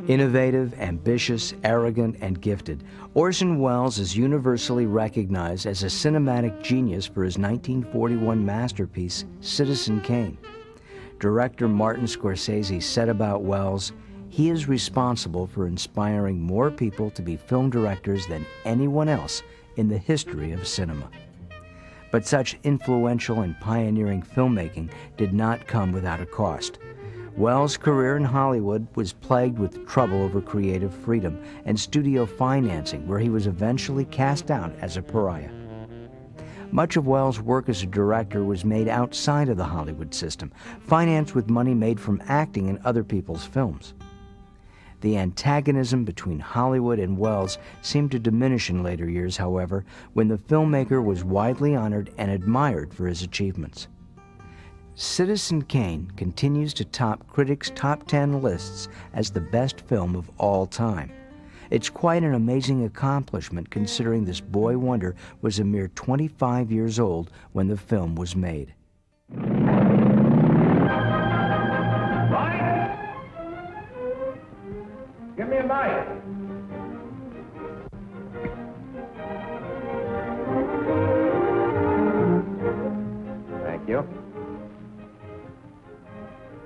Innovative, ambitious, arrogant, and gifted, Orson Welles is universally recognized as a cinematic genius for his 1941 masterpiece, Citizen Kane. Director Martin Scorsese said about Welles, "He is responsible for inspiring more people to be film directors than anyone else in the history of cinema." But such influential and pioneering filmmaking did not come without a cost. Welles' career in Hollywood was plagued with trouble over creative freedom and studio financing, where he was eventually cast out as a pariah. Much of Welles' work as a director was made outside of the Hollywood system, financed with money made from acting in other people's films. The antagonism between Hollywood and Welles seemed to diminish in later years, however, when the filmmaker was widely honored and admired for his achievements. Citizen Kane continues to top critics' top 10 lists as the best film of all time. It's quite an amazing accomplishment considering this boy wonder was a mere 25 years old when the film was made. Mike! Give me a mic. Thank you.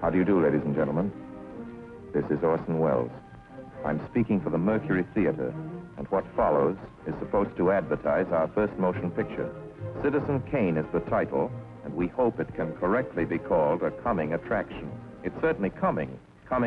How do you do, ladies and gentlemen? This is Orson Welles. I'm speaking for the Mercury Theater, and what follows is supposed to advertise our first motion picture. Citizen Kane is the title, and we hope it can correctly be called a coming attraction. It's certainly coming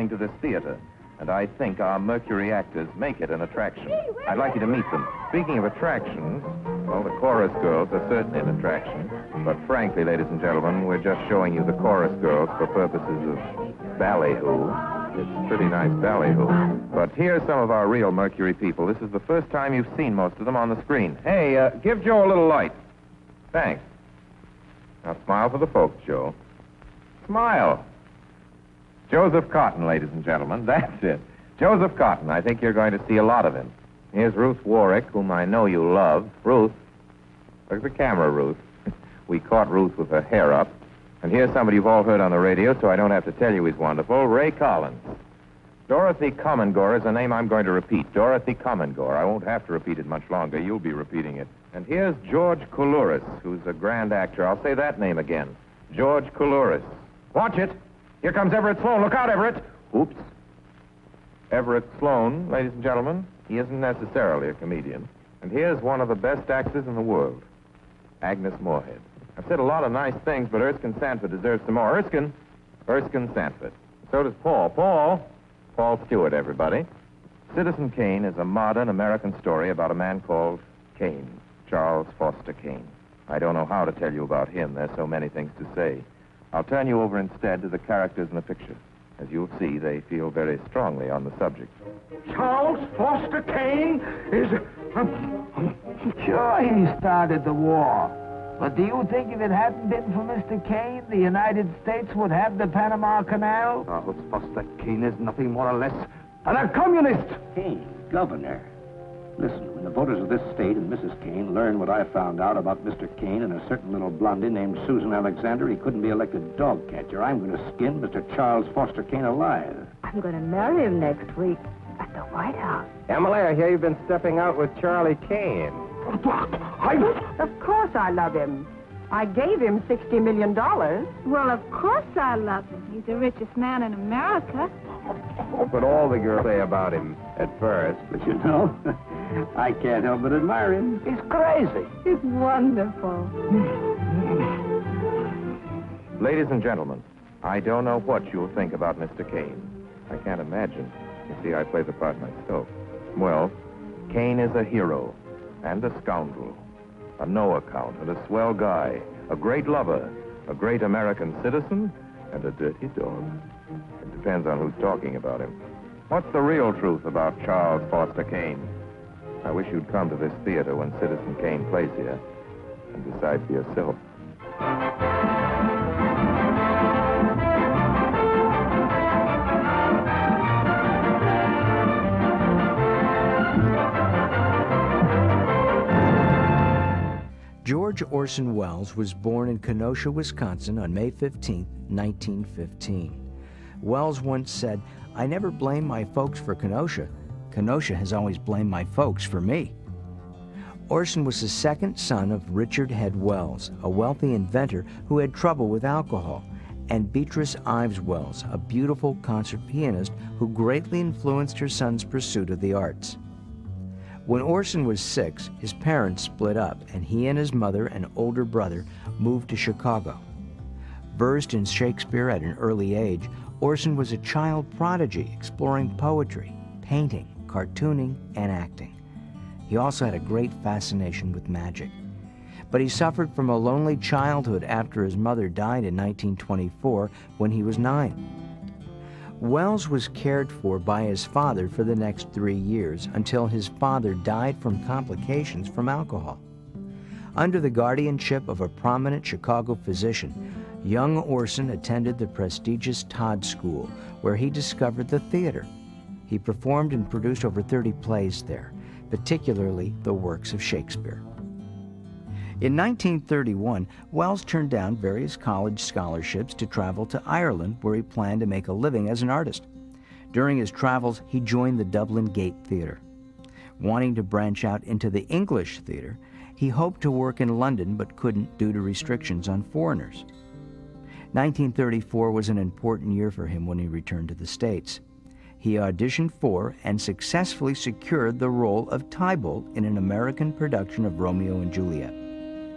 to this theater, and I think our Mercury actors make it an attraction. I'd like you to meet them. Speaking of attractions, well, the chorus girls are certainly an attraction, but frankly, ladies and gentlemen, we're just showing you the chorus girls for purposes of ballyhoo. It's pretty nice ballyhoo. But here's some of our real Mercury people. This is the first time you've seen most of them on the screen. Hey, give Joe a little light. Thanks. Now smile for the folks, Joe. Smile. Joseph Cotton, ladies and gentlemen. That's it. Joseph Cotton. I think you're going to see a lot of him. Here's Ruth Warwick, whom I know you love. Ruth. Look at the camera, Ruth. We caught Ruth with her hair up. And here's somebody you've all heard on the radio, so I don't have to tell you he's wonderful, Ray Collins. Dorothy Commengore is a name I'm going to repeat. Dorothy Commengore. I won't have to repeat it much longer. You'll be repeating it. And here's George Coulouris, who's a grand actor. I'll say that name again. George Coulouris. Watch it. Here comes Everett Sloan. Look out, Everett. Oops. Everett Sloan, ladies and gentlemen, he isn't necessarily a comedian. And here's one of the best actors in the world, Agnes Moorehead. I've said a lot of nice things, but Erskine Sanford deserves some more. Erskine Sanford. So does Paul. Paul Stewart, everybody. Citizen Kane is a modern American story about a man called Kane, Charles Foster Kane. I don't know how to tell you about him. There's so many things to say. I'll turn you over instead to the characters in the picture. As you'll see, they feel very strongly on the subject. Charles Foster Kane is... Sure, he started the war. But do you think if it hadn't been for Mr. Kane, the United States would have the Panama Canal? Charles Foster Kane is nothing more or less And a communist! Kane, governor. Listen, when the voters of this state and Mrs. Kane learn what I found out about Mr. Kane and a certain little blondie named Susan Alexander, he couldn't be elected dog catcher. I'm going to skin Mr. Charles Foster Kane alive. I'm going to marry him next week at the White House. Emily, I hear you've been stepping out with Charlie Kane. Of course I love him. I gave him $60 million. Well, of course I love him. He's the richest man in America. That's what all the girls say about him at first. But you know, I can't help but admire him. He's crazy. He's wonderful. Ladies and gentlemen, I don't know what you'll think about Mr. Kane. I can't imagine. You see, I play the part myself. Well, Kane is a hero and a scoundrel, a no-account and a swell guy, a great lover, a great American citizen, and a dirty dog. It depends on who's talking about him. What's the real truth about Charles Foster Kane? I wish you'd come to this theater when Citizen Kane plays here and decide for yourself. George Orson Welles was born in Kenosha, Wisconsin on May 15, 1915. Wells once said, "I never blame my folks for Kenosha. Kenosha has always blamed my folks for me." Orson was the second son of Richard Head Wells, a wealthy inventor who had trouble with alcohol, and Beatrice Ives Wells, a beautiful concert pianist who greatly influenced her son's pursuit of the arts. When Orson was 6, his parents split up, and he and his mother and older brother moved to Chicago. Versed in Shakespeare at an early age, Orson was a child prodigy exploring poetry, painting, cartooning, and acting. He also had a great fascination with magic. But he suffered from a lonely childhood after his mother died in 1924 when he was 9. Wells was cared for by his father for the next 3 years until his father died from complications from alcohol. Under the guardianship of a prominent Chicago physician, young Orson attended the prestigious Todd School, where he discovered the theater. He performed and produced over 30 plays there, particularly the works of Shakespeare. In 1931, Wells turned down various college scholarships to travel to Ireland, where he planned to make a living as an artist. During his travels, he joined the Dublin Gate Theatre. Wanting to branch out into the English theatre, he hoped to work in London but couldn't due to restrictions on foreigners. 1934 was an important year for him when he returned to the States. He auditioned for and successfully secured the role of Tybalt in an American production of Romeo and Juliet.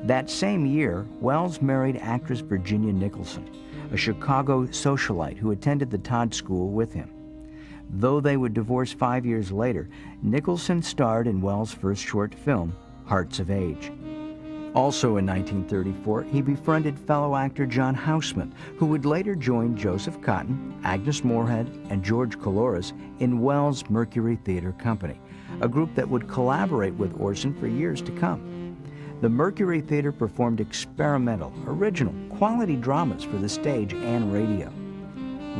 That same year, Wells married actress Virginia Nicholson, a Chicago socialite who attended the Todd School with him. Though they would divorce 5 years later, Nicholson starred in Wells' first short film, Hearts of Age. Also in 1934, he befriended fellow actor John Houseman, who would later join Joseph Cotton, Agnes Moorehead, and George Coulouris in Wells' Mercury Theater Company, a group that would collaborate with Orson for years to come. The Mercury Theater performed experimental, original, quality dramas for the stage and radio.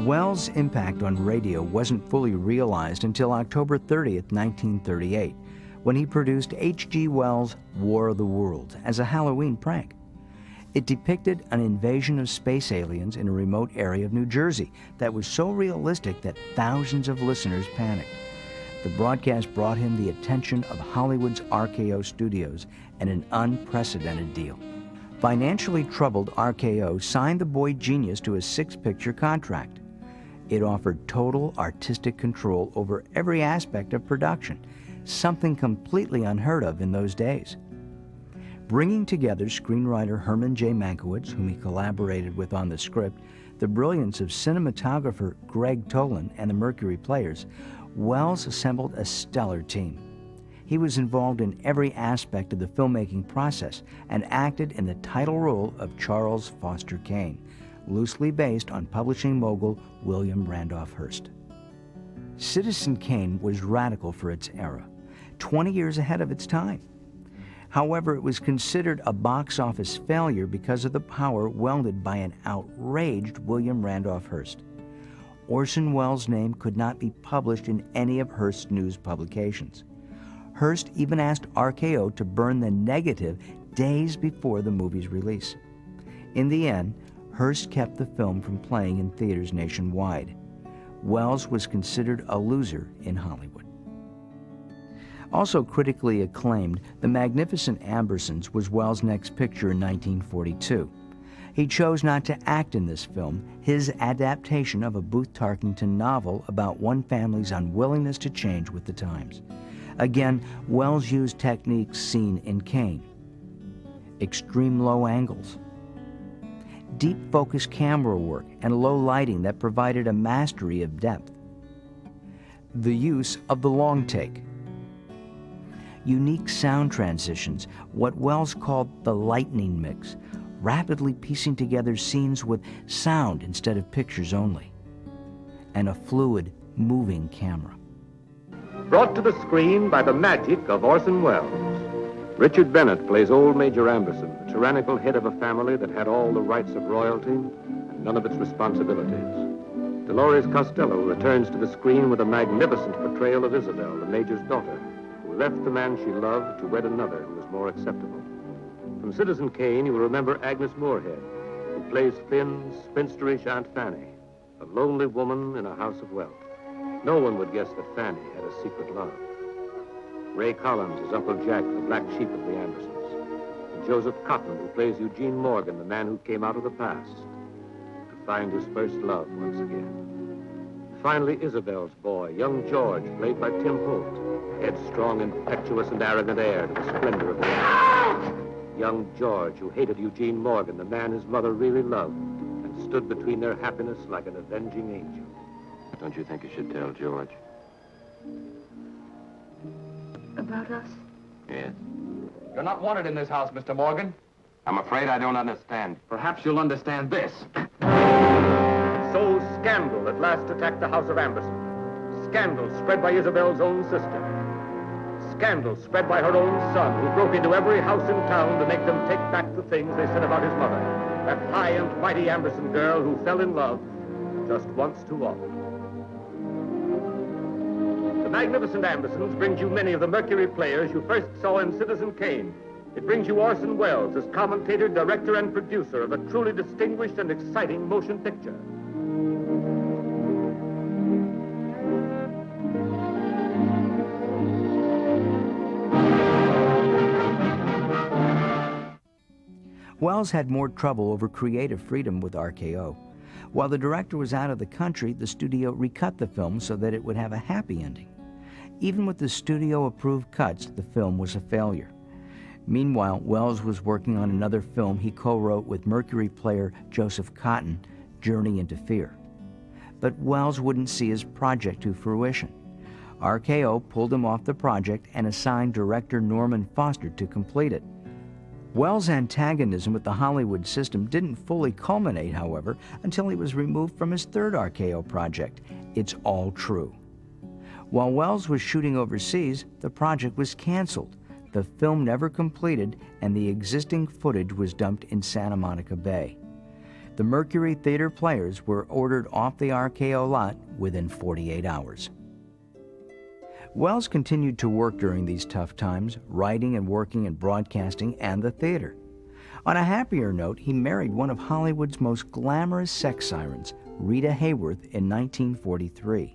Wells' impact on radio wasn't fully realized until October 30th, 1938, when he produced H.G. Wells' War of the Worlds as a Halloween prank. It depicted an invasion of space aliens in a remote area of New Jersey that was so realistic that thousands of listeners panicked. The broadcast brought him the attention of Hollywood's RKO Studios and an unprecedented deal. Financially troubled RKO signed the boy genius to a 6-picture contract. It offered total artistic control over every aspect of production, something completely unheard of in those days. Bringing together screenwriter Herman J. Mankiewicz, whom he collaborated with on the script, the brilliance of cinematographer Greg Tolan, and the Mercury Players, Wells assembled a stellar team. He was involved in every aspect of the filmmaking process and acted in the title role of Charles Foster Kane, loosely based on publishing mogul William Randolph Hearst. Citizen Kane was radical for its era, 20 years ahead of its time. However, it was considered a box office failure because of the power wielded by an outraged William Randolph Hearst. Orson Welles' name could not be published in any of Hearst's news publications. Hearst even asked RKO to burn the negative days before the movie's release. In the end, Hearst kept the film from playing in theaters nationwide. Welles was considered a loser in Hollywood. Also critically acclaimed, The Magnificent Ambersons was Welles' next picture in 1942. He chose not to act in this film, his adaptation of a Booth Tarkington novel about one family's unwillingness to change with the times. Again, Welles used techniques seen in Kane. Extreme low angles, deep focus camera work, and low lighting that provided a mastery of depth. The use of the long take. Unique sound transitions, what Welles called the lightning mix, rapidly piecing together scenes with sound instead of pictures only. And a fluid, moving camera. Brought to the screen by the magic of Orson Welles. Richard Bennett plays old Major Amberson, the tyrannical head of a family that had all the rights of royalty and none of its responsibilities. Dolores Costello returns to the screen with a magnificent portrayal of Isabel, the Major's daughter, who left the man she loved to wed another who was more acceptable. From Citizen Kane, you will remember Agnes Moorehead, who plays thin, spinsterish Aunt Fanny. a lonely woman in a house of wealth. No one would guess that Fanny had a secret love. Ray Collins is Uncle Jack, the black sheep of the Andersons. And Joseph Cotton, who plays Eugene Morgan, the man who came out of the past to find his first love once again. Finally, Isabel's boy, young George, played by Tim Holt, headstrong, impetuous, and arrogant heir to the splendor of the Andersons. Young George, who hated Eugene Morgan, the man his mother really loved, and stood between their happiness like an avenging angel. Don't you think you should tell George? About us? Yes. You're not wanted in this house, Mr. Morgan. I'm afraid I don't understand. Perhaps you'll understand this. So scandal at last attacked the house of Amberson. Scandal spread by Isabel's own sister. Scandal spread by her own son, who broke into every house in town to make them take back the things they said about his mother. That high and mighty Amberson girl who fell in love just once too often. The Magnificent Ambersons brings you many of the Mercury players you first saw in Citizen Kane. It brings you Orson Welles as commentator, director, and producer of a truly distinguished and exciting motion picture. Welles had more trouble over creative freedom with RKO. While the director was out of the country, the studio recut the film so that it would have a happy ending. Even with the studio-approved cuts, the film was a failure. Meanwhile, Welles was working on another film he co-wrote with Mercury player Joseph Cotton, Journey into Fear. But Welles wouldn't see his project to fruition. RKO pulled him off the project and assigned director Norman Foster to complete it. Welles' antagonism with the Hollywood system didn't fully culminate, however, until he was removed from his third RKO project, It's All True. While Welles was shooting overseas, the project was canceled. The film never completed, and the existing footage was dumped in Santa Monica Bay. The Mercury Theater players were ordered off the RKO lot within 48 hours. Welles continued to work during these tough times, writing and working in broadcasting and the theater. On a happier note, he married one of Hollywood's most glamorous sex sirens, Rita Hayworth, in 1943.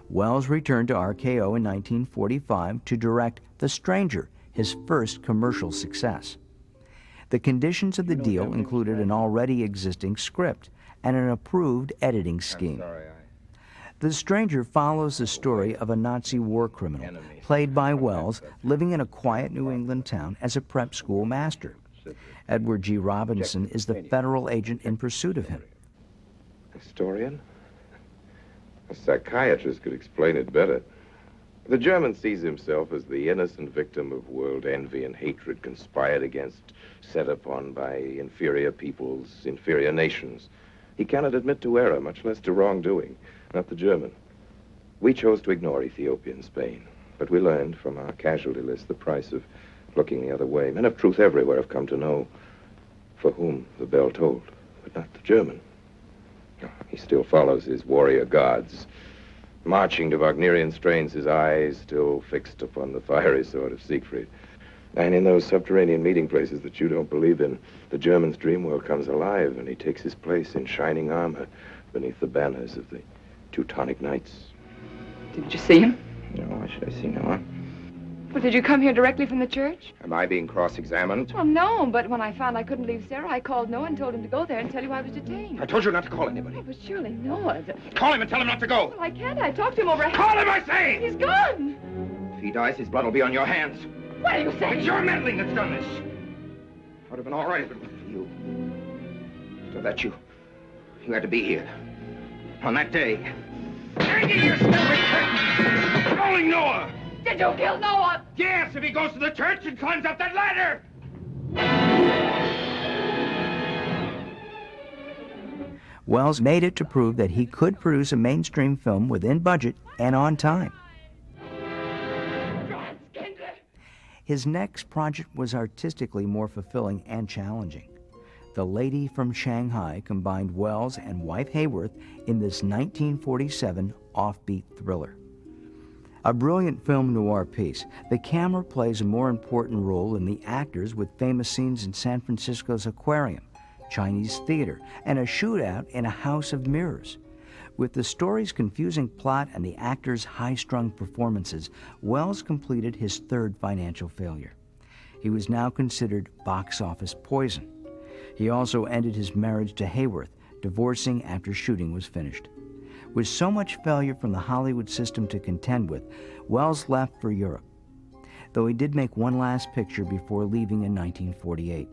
Welles returned to RKO in 1945 to direct The Stranger, his first commercial success. The conditions of the deal included an already existing script and an approved editing scheme. The Stranger follows the story of a Nazi war criminal, played by Welles, living in a quiet New England town as a prep school master. Edward G. Robinson is the federal agent in pursuit of him. Historian? A psychiatrist could explain it better. The German sees himself as the innocent victim of world envy and hatred conspired against, set upon by inferior peoples, inferior nations. He cannot admit to error, much less to wrongdoing. Not the German. We chose to ignore Ethiopia and Spain, but we learned from our casualty list the price of looking the other way. Men of truth everywhere have come to know for whom the bell tolled, but not the German. He still follows his warrior gods, marching to Wagnerian strains, his eyes still fixed upon the fiery sword of Siegfried. And in those subterranean meeting places that you don't believe in, the German's dream world comes alive, and he takes his place in shining armor beneath the banners of the Teutonic Knights. Did you see him? No, why should I see Noah? Well, did you come here directly from the church? Am I being cross-examined? Well, no, but when I found I couldn't leave Sarah, I called Noah and told him to go there and tell you I was detained. I told you not to call anybody. Oh, but surely Noah... Call him and tell him not to go. Well, I can't. I talked to him over... Call him, I say! He's gone! If he dies, his blood will be on your hands. What are you saying? It's your meddling that's done this. Would have been all right if it wasn't for you. So that you had to be here. On that day. Hanging your stupid curtain! Calling Noah! Did you kill Noah? Yes, if he goes to the church and climbs up that ladder! Welles made it to prove that he could produce a mainstream film within budget and on time. His next project was artistically more fulfilling and challenging. The Lady from Shanghai combined Welles and wife Hayworth in this 1947 offbeat thriller. A brilliant film noir piece, the camera plays a more important role than the actors, with famous scenes in San Francisco's aquarium, Chinese theater, and a shootout in a house of mirrors. With the story's confusing plot and the actors' high-strung performances, Welles completed his third financial failure. He was now considered box office poison. He also ended his marriage to Hayworth, divorcing after shooting was finished. With so much failure from the Hollywood system to contend with, Welles left for Europe, though he did make one last picture before leaving in 1948.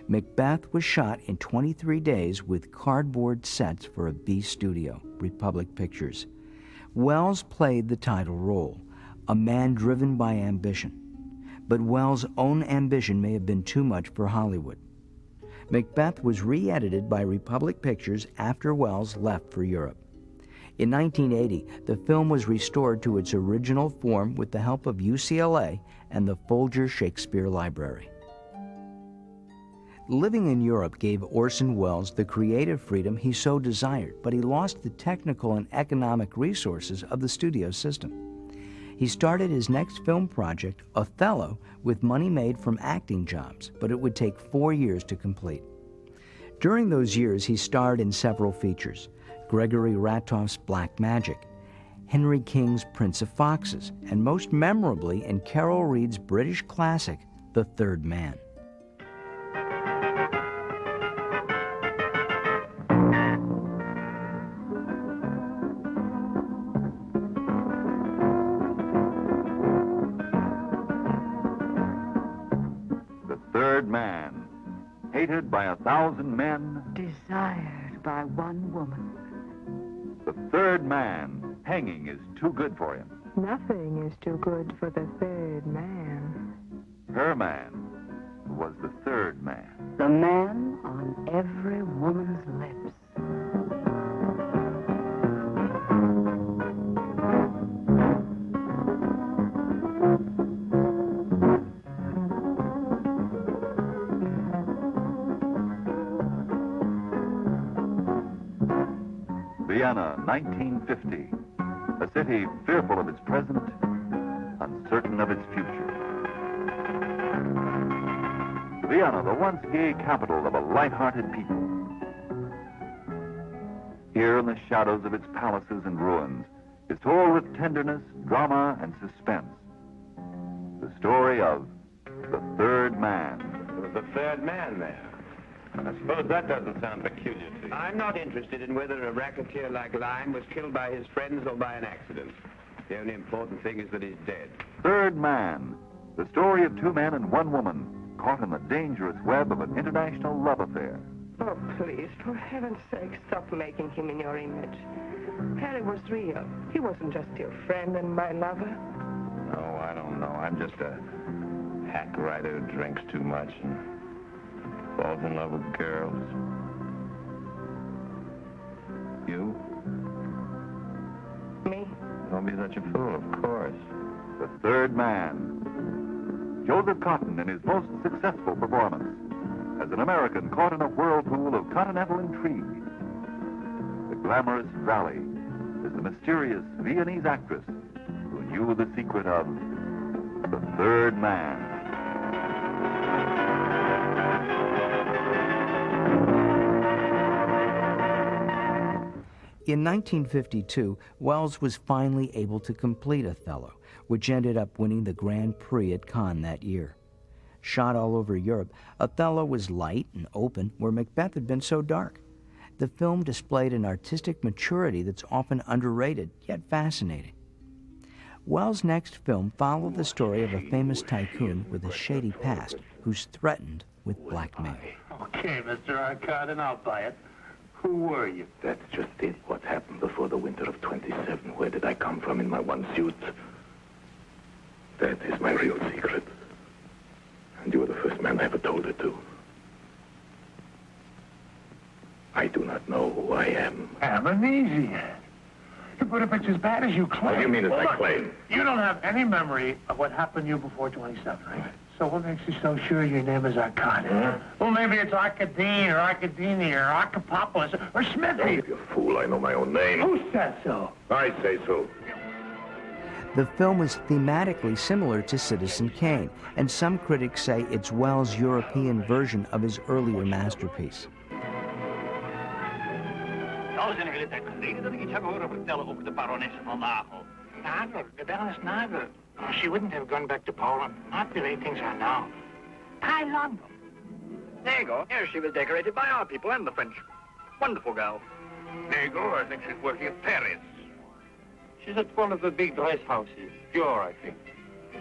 Macbeth was shot in 23 days with cardboard sets for a B studio, Republic Pictures. Welles played the title role, a man driven by ambition. But Welles' own ambition may have been too much for Hollywood. Macbeth was re-edited by Republic Pictures after Welles left for Europe. In 1980, the film was restored to its original form with the help of UCLA and the Folger Shakespeare Library. Living in Europe gave Orson Welles the creative freedom he so desired, but he lost the technical and economic resources of the studio system. He started his next film project, Othello, with money made from acting jobs, but it would take 4 years to complete. During those years, he starred in several features: Gregory Ratoff's Black Magic, Henry King's Prince of Foxes, and most memorably in Carol Reed's British classic, The Third Man. The third man, hated by 1,000 men, Desired by one woman. the third man, hanging is too good for him. Nothing is too good for the third man. Her man was the third man. The man on every woman's lips. Vienna, 1950. A city fearful of its present, uncertain of its future. Vienna, the once gay capital of a light-hearted people. Here in the shadows of its palaces and ruins is told with tenderness, drama, and suspense the story of the third man. The third man there. I suppose that doesn't sound peculiar to you. I'm not interested in whether a racketeer like Lyme was killed by his friends or by an accident. The only important thing is that he's dead. Third man, the story of 2 men and 1 woman caught in the dangerous web of an international love affair. Oh, please, for heaven's sake, stop making him in your image. Harry was real. He wasn't just your friend and my lover. No, I don't know. I'm just a hack writer who drinks too much and falls in love with girls. You? Me? Don't be such a fool, of course. The third man. Joseph Cotton in his most successful performance as an American caught in a whirlpool of continental intrigue. The glamorous Valley is the mysterious Viennese actress who knew the secret of the third man. In 1952, Welles was finally able to complete Othello, which ended up winning the Grand Prix at Cannes that year. Shot all over Europe, Othello was light and open where Macbeth had been so dark. The film displayed an artistic maturity that's often underrated, yet fascinating. Welles' next film followed the story of a famous tycoon with a shady past who's threatened with blackmail. Okay, Mr. Arcadin, I'll buy it. Who were you? That's just it. What happened before the winter of 27? Where did I come from in my one suit? That is my real secret. And you were the first man I ever told it to. I do not know who I am. Amnesia. You put up it's as bad as you claim. What do you mean as I Look, claim? You don't have any memory of what happened to you before 27, right? So what makes you so sure your name is Arcadin? Huh? Well, maybe it's Arcadine or Arcadini or Archipopoulos or Smithy. Don't be a fool. I know my own name. Who said so? I say so. The film is thematically similar to Citizen Kane, and some critics say it's Welles' European version of his earlier masterpiece. Nou zijn jullie tijd geleden dat ik iets heb horen vertellen over de baronesse van Nagel. Nagel, the Baroness Nagel. Oh, she wouldn't have gone back to Poland. Not the way things are now. Hi, London. There you go. Here she was decorated by our people and the French. Wonderful girl. There you go. I think she's working at Paris. She's at one of the big dress houses. Pure, I think.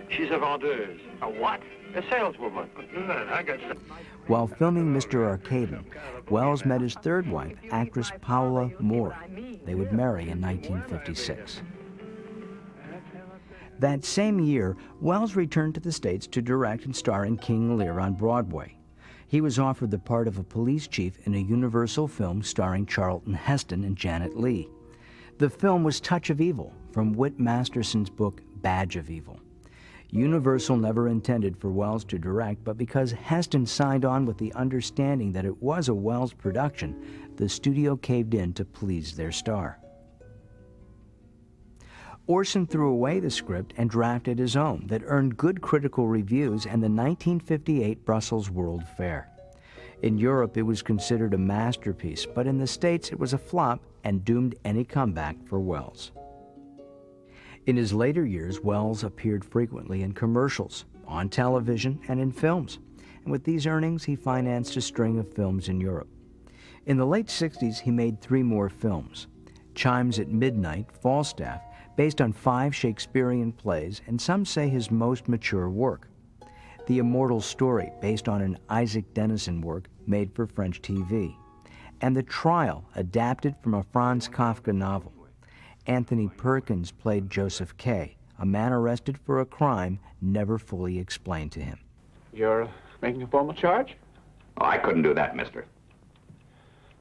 She's a vendeuse. A what? A saleswoman. I got some. While filming Mr. Arcadin, Wells met his third wife, actress Paula Moore. They would marry in 1956. That same year, Wells returned to the States to direct and star in King Lear on Broadway. He was offered the part of a police chief in a Universal film starring Charlton Heston and Janet Leigh. The film was Touch of Evil, from Whit Masterson's book Badge of Evil. Universal never intended for Wells to direct, but because Heston signed on with the understanding that it was a Wells production, the studio caved in to please their star. Orson threw away the script and drafted his own that earned good critical reviews and the 1958 Brussels World Fair. In Europe, it was considered a masterpiece, but in the States it was a flop and doomed any comeback for Wells. In his later years, Wells appeared frequently in commercials, on television, and in films. And with these earnings, he financed a string of films in Europe. In the late 60s, he made 3 more films: Chimes at Midnight, Falstaff, based on 5 Shakespearean plays, and some say his most mature work. The Immortal Story, based on an Isaac Dennison work made for French TV. And The Trial, adapted from a Franz Kafka novel. Anthony Perkins played Joseph K., a man arrested for a crime never fully explained to him. You're making a formal charge? Oh, I couldn't do that, mister.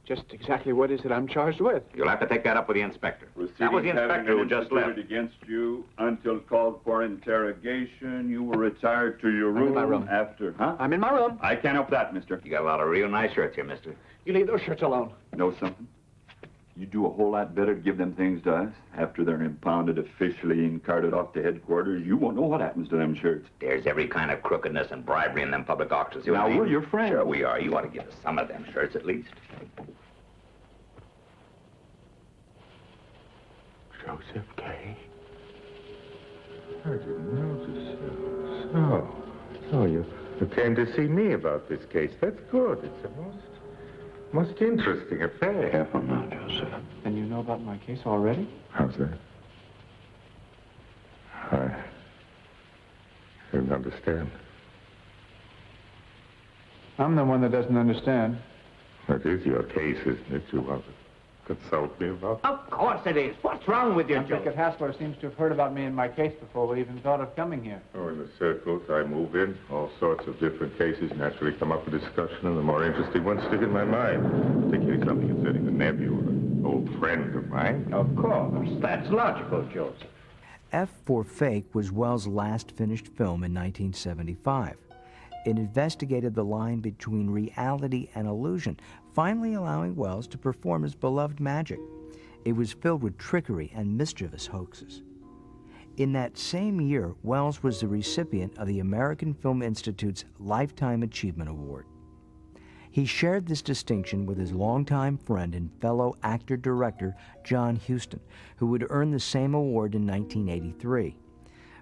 Just exactly what is it I'm charged with? You'll have to take that up with the inspector. That was the inspector who just left. Against you until called for interrogation. You were retired to your room. I'm in my room. After, huh? I'm in my room. I can't help that, mister. You got a lot of real nice shirts here, mister. You leave those shirts alone. Know something? You do a whole lot better to give them things to us. After they're impounded officially and carted off to headquarters, you won't know what happens to them shirts. There's every kind of crookedness and bribery in them public auctions. Now, we're your friends. Sure we are. You ought to give us some of them shirts at least. Joseph K. I didn't notice. So you came to see me about this case. That's good. It's a most interesting affair. Careful now, Joseph. And you know about my case already? How's that? I didn't understand. I'm the one that doesn't understand. That is your case, isn't it? You want to consult me about? Of course it is. What's wrong with you, Joe? Advocate Hassler seems to have heard about me and my case before we even thought of coming here. Oh, in the circles I move in, all sorts of different cases naturally come up for discussion, and the more interesting ones stick in my mind. Particularly something concerning the nephew of an old friend of mine. Of course. That's logical, Joseph. F for Fake was Wells' last finished film in 1975. It investigated the line between reality and illusion, finally allowing Wells to perform his beloved magic. It was filled with trickery and mischievous hoaxes. In that same year, Wells was the recipient of the American Film Institute's Lifetime Achievement Award. He shared this distinction with his longtime friend and fellow actor-director John Huston, who would earn the same award in 1983.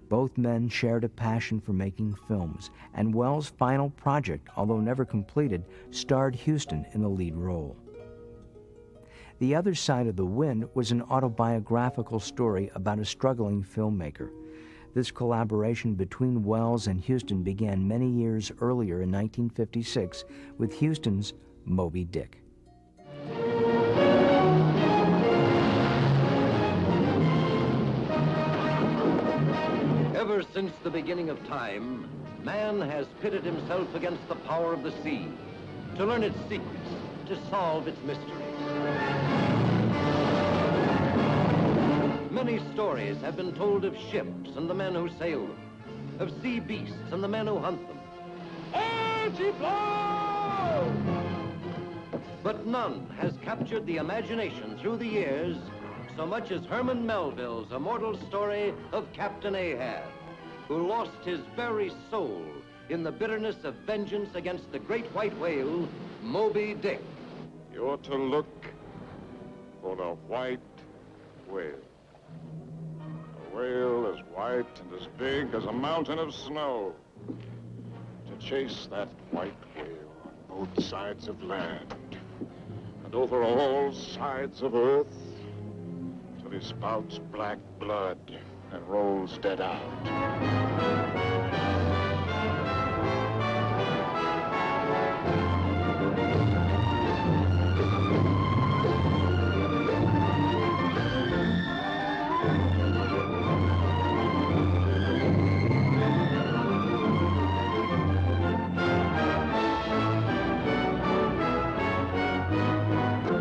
Both men shared a passion for making films, and Wells' final project, although never completed, starred Huston in the lead role. The Other Side of the Wind was an autobiographical story about a struggling filmmaker. This collaboration between Wells and Huston began many years earlier in 1956 with Huston's Moby Dick. Ever since the beginning of time, man has pitted himself against the power of the sea to learn its secrets, to solve its mysteries. Many stories have been told of ships and the men who sail them, of sea beasts and the men who hunt them. But none has captured the imagination through the years so much as Herman Melville's immortal story of Captain Ahab, who lost his very soul in the bitterness of vengeance against the great white whale, Moby Dick. You're to look for the white whale. A whale as white and as big as a mountain of snow. To chase that white whale on both sides of land and over all sides of earth till he spouts black blood and rolls dead out.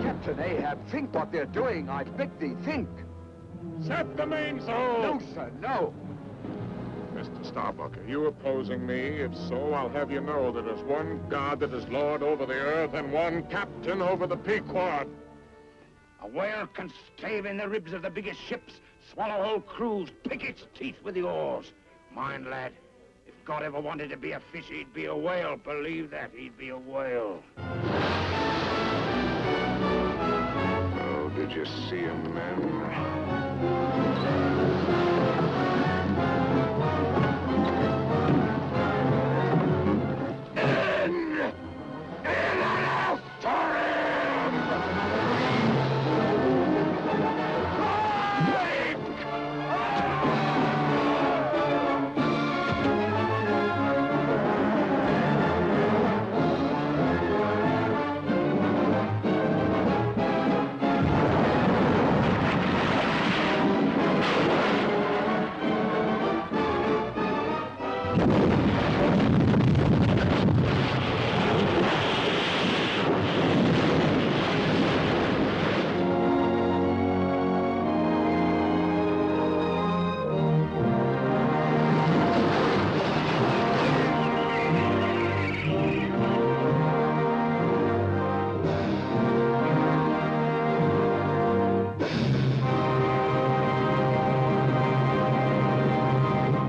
Captain Ahab, think what they're doing. I beg thee, think. Set the mainsail! No, sir, no. Mr. Starbuck, are you opposing me? If so, I'll have you know that there's one God that is Lord over the earth and one captain over the Pequod. A whale can stave in the ribs of the biggest ships, swallow whole crews, pick its teeth with the oars. Mind, lad, if God ever wanted to be a fish, he'd be a whale. Believe that, he'd be a whale. Oh, did you see him, men?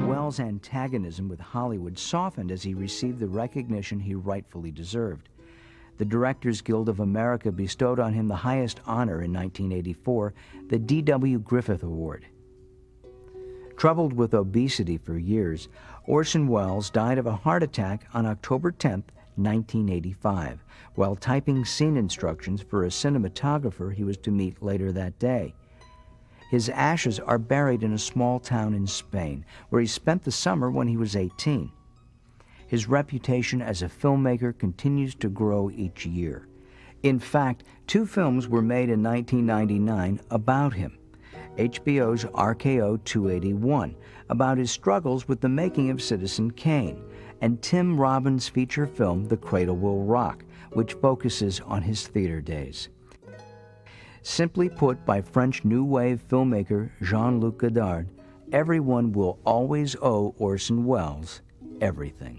Wells' antagonism with Hollywood softened as he received the recognition he rightfully deserved. The Directors Guild of America bestowed on him the highest honor in 1984, the D.W. Griffith Award. Troubled with obesity for years, Orson Welles died of a heart attack on October 10, 1985, while typing scene instructions for a cinematographer he was to meet later that day. His ashes are buried in a small town in Spain, where he spent the summer when he was 18. His reputation as a filmmaker continues to grow each year. In fact, 2 films were made in 1999 about him. HBO's RKO 281, about his struggles with the making of Citizen Kane, and Tim Robbins' feature film The Cradle Will Rock, which focuses on his theater days. Simply put by French New Wave filmmaker Jean-Luc Godard, everyone will always owe Orson Welles everything.